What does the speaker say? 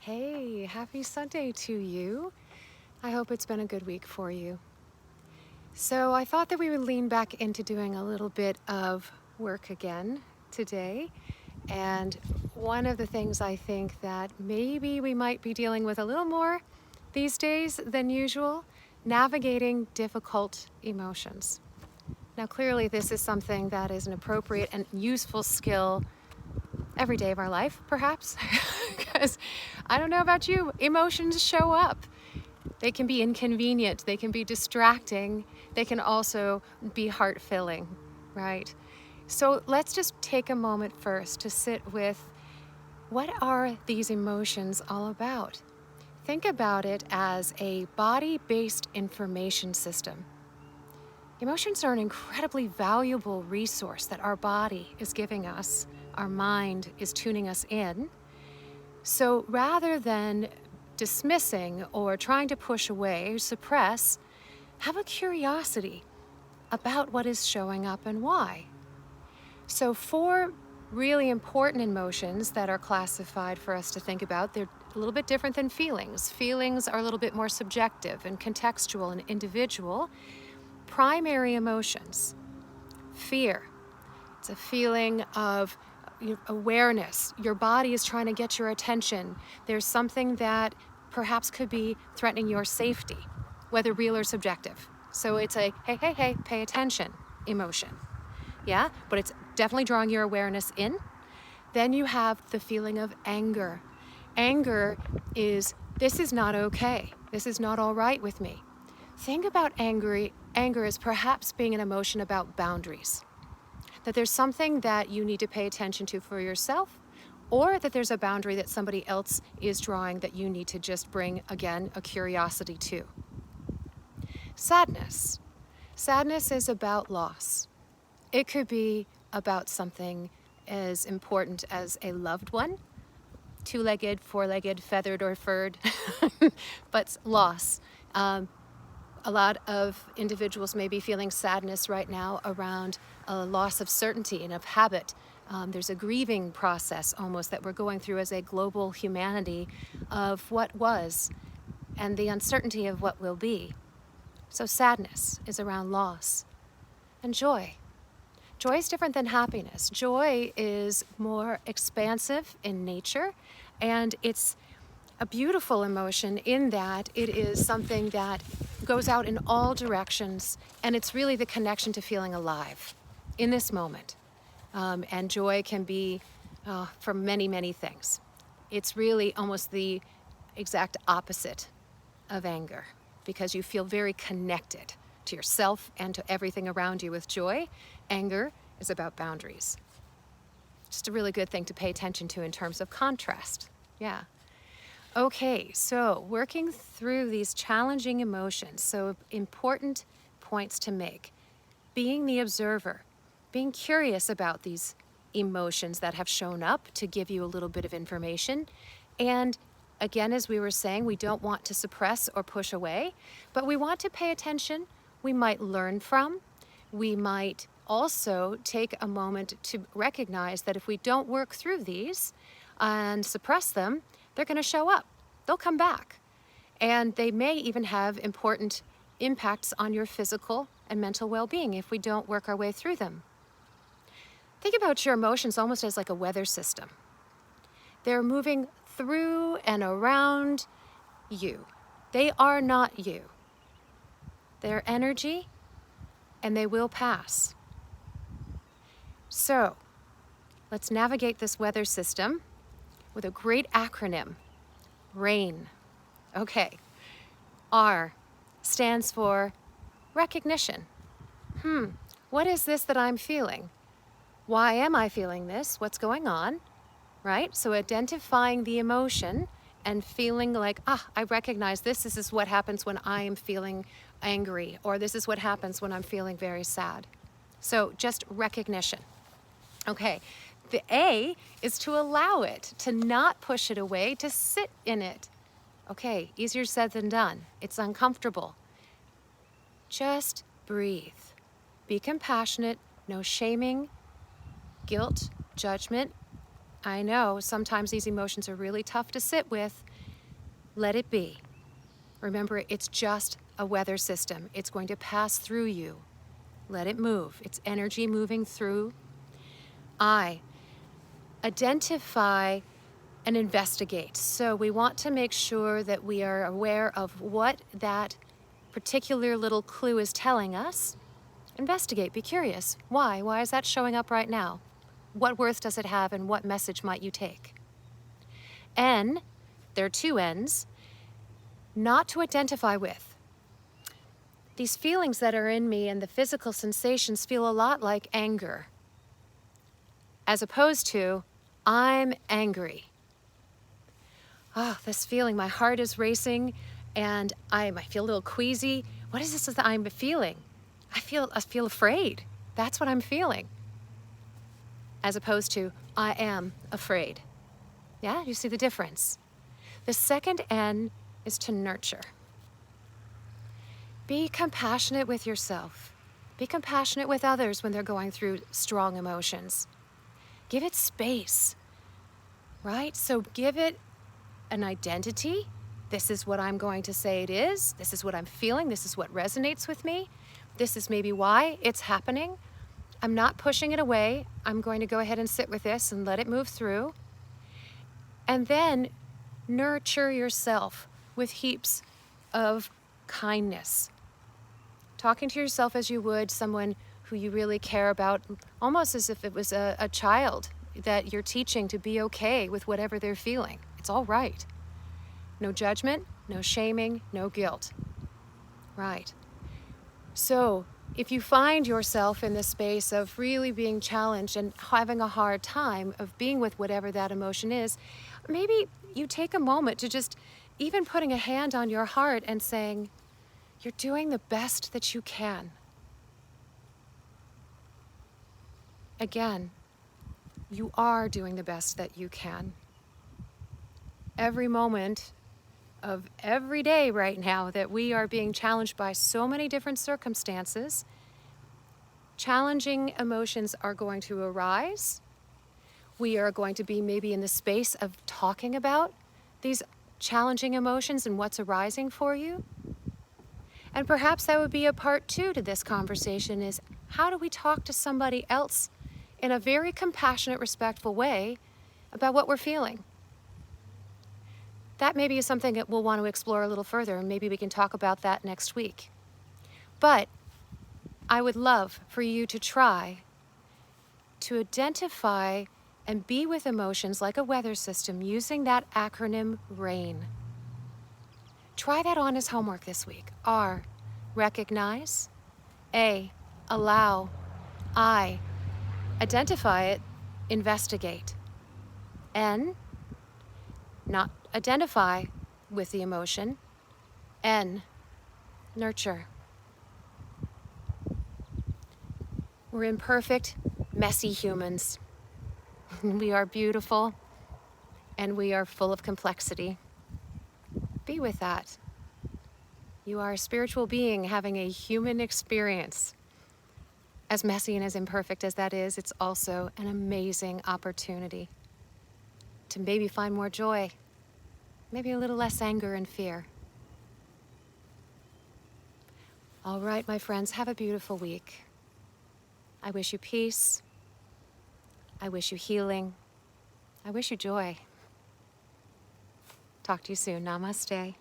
Hey, happy Sunday to you. I hope it's been a good week for you. So I thought that we would lean back into doing a little bit of work again today. And one of the things I think that maybe we might be dealing with a little more these days than usual, navigating difficult emotions. Now, clearly this is something that is an appropriate and useful skill every day of our life, perhaps, because I don't know about you, emotions show up. They can be inconvenient, they can be distracting, they can also be heart-filling, right? So let's just take a moment first to sit with what are these emotions all about? Think about it as a body-based information system. Emotions are an incredibly valuable resource that our body is giving us, our mind is tuning us in. So rather than dismissing or trying to push away, suppress, have a curiosity about what is showing up and why. So 4 really important emotions that are classified for us to think about, they're a little bit different than feelings. Feelings are a little bit more subjective and contextual and individual. Primary emotions, fear. It's a feeling of awareness. Your body is trying to get your attention. There's something that perhaps could be threatening your safety, whether real or subjective. So it's a hey, pay attention emotion. Yeah, but it's definitely drawing your awareness in. Then you have the feeling of anger. Anger is, this is not okay. This is not all right with me. Think about anger as perhaps being an emotion about boundaries. That there's something that you need to pay attention to for yourself, or that there's a boundary that somebody else is drawing that you need to just bring, again, a curiosity to. Sadness. Sadness is about loss. It could be about something as important as a loved one, 2-legged, 4-legged, feathered or furred, but loss. A lot of individuals may be feeling sadness right now around a loss of certainty and of habit. There's a grieving process almost that we're going through as a global humanity of what was and the uncertainty of what will be. So sadness is around loss. And joy. Joy is different than happiness. Joy is more expansive in nature, and it's a beautiful emotion in that it is something that goes out in all directions, and it's really the connection to feeling alive in this moment. And joy can be from many, many things. It's really almost the exact opposite of anger, because you feel very connected to yourself and to everything around you with joy. Anger is about boundaries. Just a really good thing to pay attention to in terms of contrast. Yeah. Okay, so working through these challenging emotions, so important points to make. Being the observer, being curious about these emotions that have shown up to give you a little bit of information. And again, as we were saying, we don't want to suppress or push away, but we want to pay attention. We might learn from. We might also take a moment to recognize that if we don't work through these and suppress them, they're going to show up. They'll come back. And they may even have important impacts on your physical and mental well-being if we don't work our way through them. Think about your emotions almost as like a weather system. They're moving through and around you. They are not you. They're energy, and they will pass. So, let's navigate this weather system with a great acronym, RAINN. Okay, R stands for recognition. What is this that I'm feeling? Why am I feeling this? What's going on? Right? So identifying the emotion and feeling like, I recognize this. This is what happens when I am feeling angry, or this is what happens when I'm feeling very sad. So just recognition. Okay, the A is to allow it, to not push it away, to sit in it. Okay, easier said than done. It's uncomfortable. Just breathe. Be compassionate, no shaming, guilt, judgment. I know sometimes these emotions are really tough to sit with. Let it be. Remember, it's just a weather system. It's going to pass through you. Let it move. It's energy moving through. I identify and investigate. So we want to make sure that we are aware of what that particular little clue is telling us. Investigate, be curious. Why? Why is that showing up right now? What worth does it have and what message might you take? N, there are two N's, not to identify with. These feelings that are in me and the physical sensations feel a lot like anger, as opposed to, I'm angry. This feeling, my heart is racing and I feel a little queasy. What is this that I'm feeling? I feel afraid. That's what I'm feeling. As opposed to, I am afraid. Yeah, you see the difference? The second N is to nurture. Be compassionate with yourself. Be compassionate with others when they're going through strong emotions. Give it space, right? So give it an identity. This is what I'm going to say it is. This is what I'm feeling. This is what resonates with me. This is maybe why it's happening. I'm not pushing it away. I'm going to go ahead and sit with this and let it move through. And then nurture yourself with heaps of kindness. Talking to yourself as you would someone who you really care about, almost as if it was a child that you're teaching to be okay with whatever they're feeling. It's all right. No judgment, no shaming, no guilt. Right. So if you find yourself in the space of really being challenged and having a hard time of being with whatever that emotion is, maybe you take a moment to just even putting a hand on your heart and saying, you're doing the best that you can. Again, you are doing the best that you can. Every moment of every day right now that we are being challenged by so many different circumstances, challenging emotions are going to arise. We are going to be maybe in the space of talking about these challenging emotions and what's arising for you. And perhaps that would be a part 2 to this conversation is how do we talk to somebody else in a very compassionate, respectful way about what we're feeling? That maybe is something that we'll want to explore a little further, and maybe we can talk about that next week. But I would love for you to try to identify and be with emotions like a weather system using that acronym RAINN. Try that on as homework this week. R, recognize. A, allow. I, identify it, investigate. N, not identify with the emotion. N, nurture. We're imperfect, messy humans. We are beautiful and we are full of complexity. Be with that. You are a spiritual being having a human experience. As messy and as imperfect as that is, it's also an amazing opportunity to maybe find more joy, maybe a little less anger and fear. All right, my friends, have a beautiful week. I wish you peace. I wish you healing. I wish you joy. Talk to you soon. Namaste.